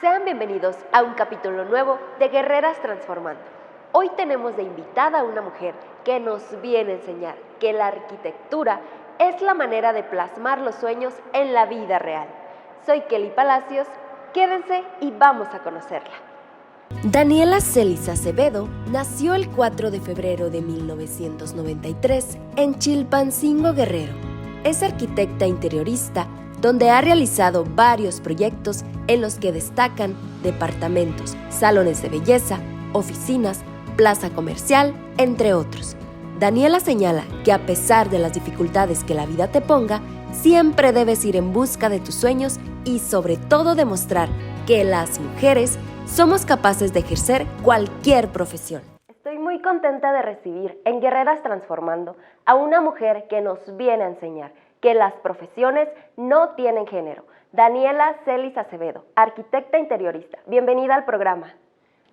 Sean bienvenidos a un capítulo nuevo de Guerreras Transformando. Hoy tenemos de invitada a una mujer que nos viene a enseñar que la arquitectura es la manera de plasmar los sueños en la vida real. Soy Kelly Palacios, quédense y vamos a conocerla. Daniela Celis Acevedo nació el 4 de febrero de 1993 en Chilpancingo, Guerrero. Es arquitecta interiorista, donde ha realizado varios proyectos en los que destacan departamentos, salones de belleza, oficinas, plaza comercial, entre otros. Daniela señala que a pesar de las dificultades que la vida te ponga, siempre debes ir en busca de tus sueños y sobre todo demostrar que las mujeres somos capaces de ejercer cualquier profesión. Estoy muy contenta de recibir en Guerreras Transformando a una mujer que nos viene a enseñar que las profesiones no tienen género. Daniela Celis Acevedo, arquitecta interiorista. Bienvenida al programa.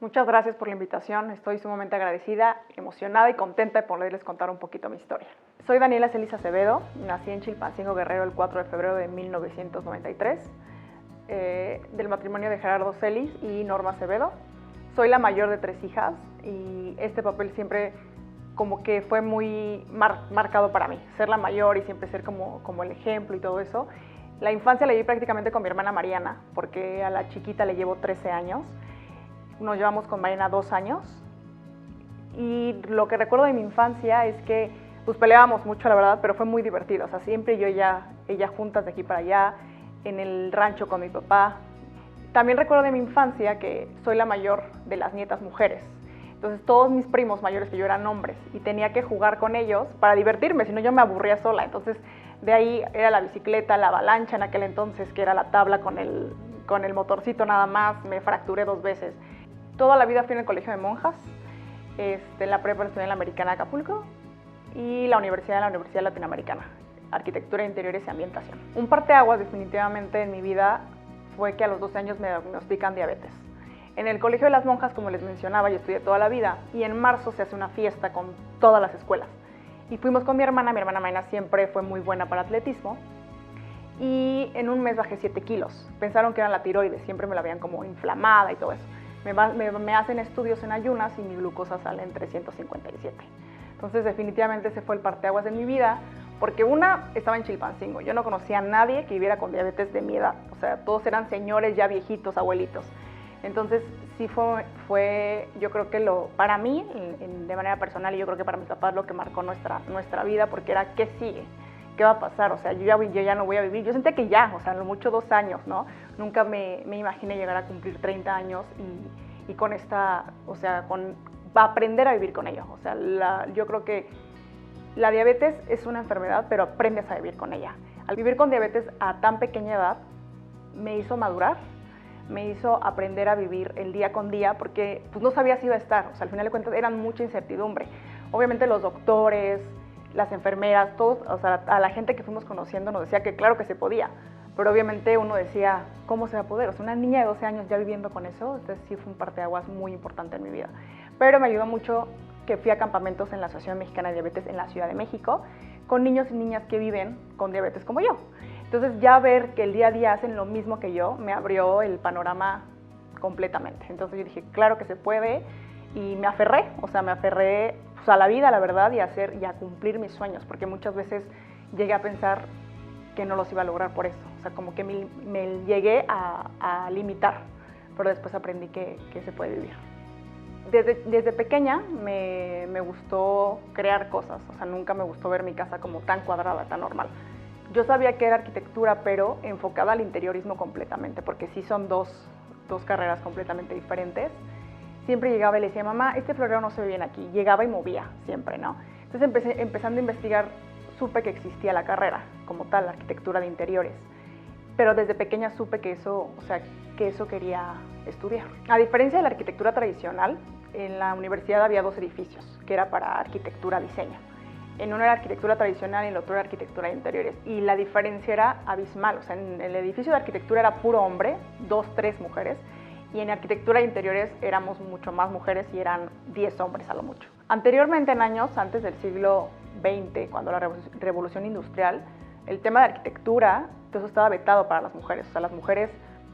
Muchas gracias por la invitación. Estoy sumamente agradecida, emocionada y contenta de poderles contar un poquito mi historia. Soy Daniela Celis Acevedo, nací en Chilpancingo, Guerrero, el 4 de febrero de 1993, del matrimonio de Gerardo Celis y Norma Acevedo. Soy la mayor de 3 hijas y este papel siempre como que fue muy marcado para mí, ser la mayor y siempre ser como el ejemplo y todo eso. La infancia la viví prácticamente con mi hermana Mariana, porque a la chiquita le llevo 13 años. Nos llevamos con Mariana 2 años. Y lo que recuerdo de mi infancia es que pues peleábamos mucho, la verdad, pero fue muy divertido. O sea, siempre yo y ella juntas de aquí para allá, en el rancho con mi papá. También recuerdo de mi infancia que soy la mayor de las nietas mujeres. Entonces todos mis primos mayores que yo eran hombres y tenía que jugar con ellos para divertirme, si no yo me aburría sola. Entonces de ahí era la bicicleta, la avalancha en aquel entonces, que era la tabla con el motorcito nada más. Me fracturé 2 veces. Toda la vida fui en el colegio de monjas, la prepa estudié en la Americana de Acapulco y la Universidad Latinoamericana, Arquitectura, Interiores y Ambientación. Un parteaguas definitivamente en mi vida fue que a los 12 años me diagnostican diabetes. En el Colegio de las Monjas, como les mencionaba, yo estudié toda la vida y en marzo se hace una fiesta con todas las escuelas. Y fuimos con mi hermana Mayna siempre fue muy buena para atletismo y en un mes bajé 7 kilos. Pensaron que era la tiroides, siempre me la veían como inflamada y todo eso. Me hacen estudios en ayunas y mi glucosa sale en 357. Entonces definitivamente ese fue el parteaguas de mi vida, porque estaba en Chilpancingo, yo no conocía a nadie que viviera con diabetes de mi edad, o sea, todos eran señores ya viejitos, abuelitos. Entonces sí fue yo creo que para mí, de manera personal, y yo creo que para mis papás lo que marcó nuestra vida, porque era ¿qué sigue? ¿Qué va a pasar? O sea, yo ya no voy a vivir. Yo sentía que ya, o sea, lo mucho 2 años, ¿no? Nunca me imaginé llegar a cumplir 30 años y con va a aprender a vivir con ello. O sea, yo creo que la diabetes es una enfermedad, pero aprendes a vivir con ella. Al vivir con diabetes a tan pequeña edad, me hizo madurar, me hizo aprender a vivir el día con día, porque pues no sabía si iba a estar. O sea, al final de cuentas eran mucha incertidumbre. Obviamente los doctores, las enfermeras, todos, o sea, a la gente que fuimos conociendo nos decía que claro que se podía, pero obviamente uno decía, ¿cómo se va a poder? O sea, una niña de 12 años ya viviendo con eso, entonces sí fue un parteaguas muy importante en mi vida. Pero me ayudó mucho que fui a campamentos en la Asociación Mexicana de Diabetes en la Ciudad de México, con niños y niñas que viven con diabetes como yo. Entonces ya ver que el día a día hacen lo mismo que yo, me abrió el panorama completamente. Entonces yo dije, claro que se puede, y me aferré pues, a la vida, la verdad, y a cumplir mis sueños, porque muchas veces llegué a pensar que no los iba a lograr por eso. O sea, como que me llegué a limitar, pero después aprendí que se puede vivir. Desde pequeña me gustó crear cosas, o sea, nunca me gustó ver mi casa como tan cuadrada, tan normal. Yo sabía que era arquitectura, pero enfocada al interiorismo completamente, porque sí son dos carreras completamente diferentes. Siempre llegaba y le decía, mamá, este florero no se ve bien aquí. Llegaba y movía siempre, ¿no? Entonces empezando a investigar, supe que existía la carrera como tal, la arquitectura de interiores. Pero desde pequeña supe que eso quería estudiar. A diferencia de la arquitectura tradicional, en la universidad había 2 edificios, que era para arquitectura-diseño. En uno era arquitectura tradicional y en el otro era arquitectura de interiores. Y la diferencia era abismal. O sea, en el edificio de arquitectura era puro hombre, 2, 3 mujeres. Y en arquitectura de interiores éramos mucho más mujeres y eran 10 hombres a lo mucho. Anteriormente, en años antes del siglo XX, cuando la revolución industrial, el tema de arquitectura, eso estaba vetado para las mujeres. O sea, las mujeres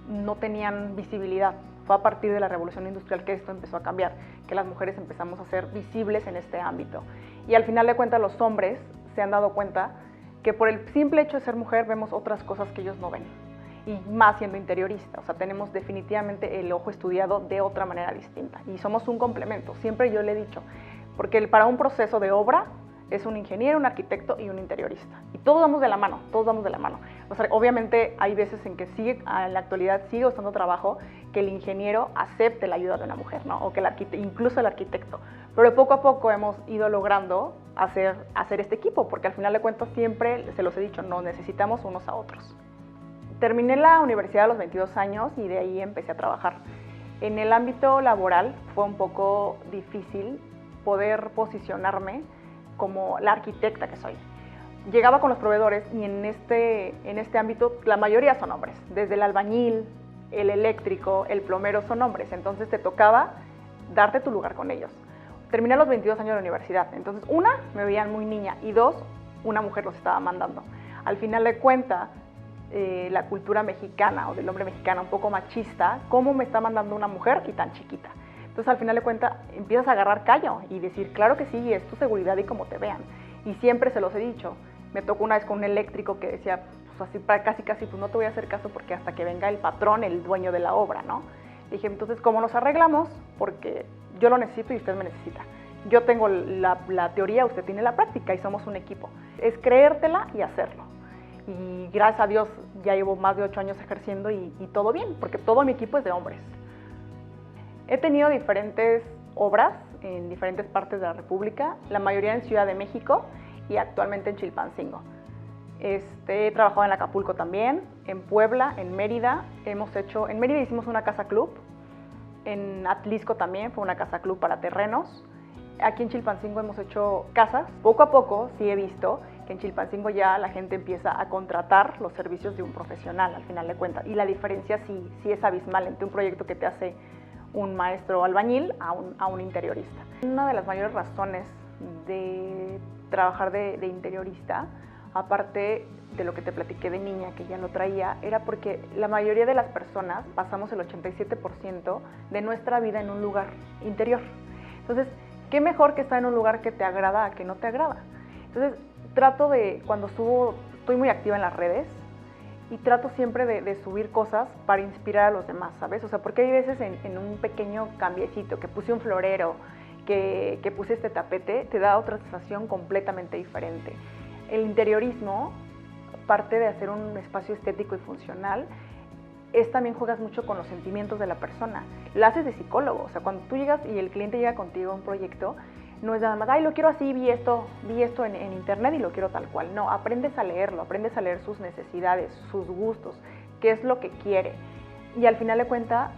no tenían visibilidad. Fue a partir de la revolución industrial que esto empezó a cambiar, que las mujeres empezamos a ser visibles en este ámbito. Y al final de cuentas los hombres se han dado cuenta que por el simple hecho de ser mujer vemos otras cosas que ellos no ven, y más siendo interiorista. O sea, tenemos definitivamente el ojo estudiado de otra manera distinta y somos un complemento. Siempre yo le he dicho, porque para un proceso de obra es un ingeniero, un arquitecto y un interiorista. Y todos vamos de la mano, todos vamos de la mano. O sea, obviamente hay veces en que en la actualidad sigue costando trabajo que el ingeniero acepte la ayuda de una mujer, ¿no? O que incluso el arquitecto. Pero poco a poco hemos ido logrando hacer este equipo, porque al final de cuentas siempre, se los he dicho, nos necesitamos unos a otros. Terminé la universidad a los 22 años y de ahí empecé a trabajar. En el ámbito laboral fue un poco difícil poder posicionarme como la arquitecta que soy. Llegaba con los proveedores y en este ámbito la mayoría son hombres, desde el albañil, el eléctrico, el plomero son hombres, entonces te tocaba darte tu lugar con ellos. Terminé a los 22 años de la universidad, entonces una, me veían muy niña y dos, una mujer los estaba mandando. Al final de cuentas, la cultura mexicana o del hombre mexicano un poco machista, ¿cómo me está mandando una mujer y tan chiquita? Entonces al final de cuentas empiezas a agarrar callo y decir, claro que sí, es tu seguridad y como te vean. Y siempre se los he dicho. Me tocó una vez con un eléctrico que decía, pues así casi, pues no te voy a hacer caso porque hasta que venga el patrón, el dueño de la obra, ¿no? Dije, entonces, ¿cómo nos arreglamos? Porque yo lo necesito y usted me necesita. Yo tengo la teoría, usted tiene la práctica y somos un equipo. Es creértela y hacerlo. Y gracias a Dios ya llevo más de 8 años ejerciendo y todo bien, porque todo mi equipo es de hombres. He tenido diferentes obras en diferentes partes de la República, la mayoría en Ciudad de México y actualmente en Chilpancingo. He trabajado en Acapulco también, en Puebla, en Mérida. En Mérida hicimos una casa club, en Atlisco también fue una casa club para terrenos. Aquí en Chilpancingo hemos hecho casas. Poco a poco sí he visto que en Chilpancingo ya la gente empieza a contratar los servicios de un profesional al final de cuentas. Y la diferencia sí es abismal entre un proyecto que te hace un maestro albañil a un interiorista. Una de las mayores razones de trabajar de interiorista, aparte de lo que te platiqué de niña, que ya lo traía, era porque la mayoría de las personas pasamos el 87% de nuestra vida en un lugar interior. Entonces, ¿qué mejor que estar en un lugar que te agrada a que no te agrada? Entonces, cuando estoy muy activa en las redes, y trato siempre de subir cosas para inspirar a los demás, ¿sabes? O sea, porque hay veces en un pequeño cambiecito, que puse un florero, que puse este tapete, te da otra sensación completamente diferente. El interiorismo, parte de hacer un espacio estético y funcional, también juegas mucho con los sentimientos de la persona. Lo haces de psicólogo, o sea, cuando tú llegas y el cliente llega contigo a un proyecto, no es nada más, ay, lo quiero así, vi esto en internet y lo quiero tal cual. No, aprendes a leerlo, aprendes a leer sus necesidades, sus gustos, qué es lo que quiere. Y al final de cuentas,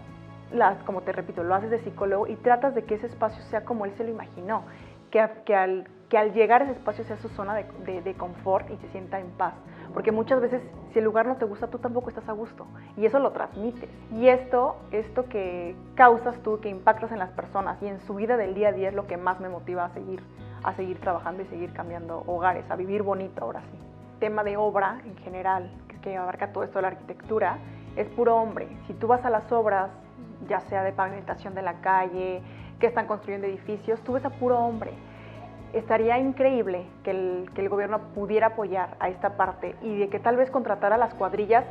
como te repito, lo haces de psicólogo y tratas de que ese espacio sea como él se lo imaginó, que al llegar a ese espacio sea su zona de confort y se sienta en paz. Porque muchas veces, si el lugar no te gusta, tú tampoco estás a gusto. Y eso lo transmites. Y esto que causas tú, que impactas en las personas y en su vida del día a día es lo que más me motiva a seguir trabajando y seguir cambiando hogares, a vivir bonito ahora sí. Tema de obra en general, que abarca todo esto de la arquitectura, es puro hombre. Si tú vas a las obras, ya sea de pavimentación de la calle, que están construyendo edificios, tú ves a puro hombre. Estaría increíble que el gobierno pudiera apoyar a esta parte y de que tal vez contratara a las cuadrillas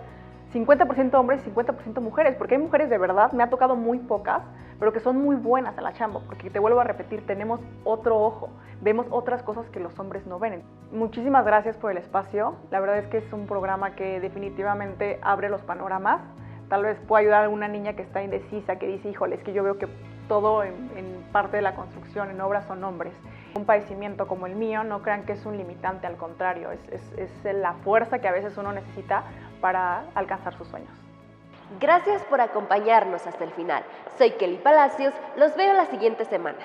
50% hombres y 50% mujeres, porque hay mujeres de verdad, me ha tocado muy pocas, pero que son muy buenas en la chamba, porque te vuelvo a repetir, tenemos otro ojo, vemos otras cosas que los hombres no ven. Muchísimas gracias por el espacio, la verdad es que es un programa que definitivamente abre los panoramas, tal vez pueda ayudar a alguna niña que está indecisa, que dice, híjole, es que yo veo que todo en parte de la construcción, en obras son hombres. Un padecimiento como el mío, no crean que es un limitante, al contrario, es la fuerza que a veces uno necesita para alcanzar sus sueños. Gracias por acompañarnos hasta el final. Soy Kelly Palacios, los veo la siguiente semana.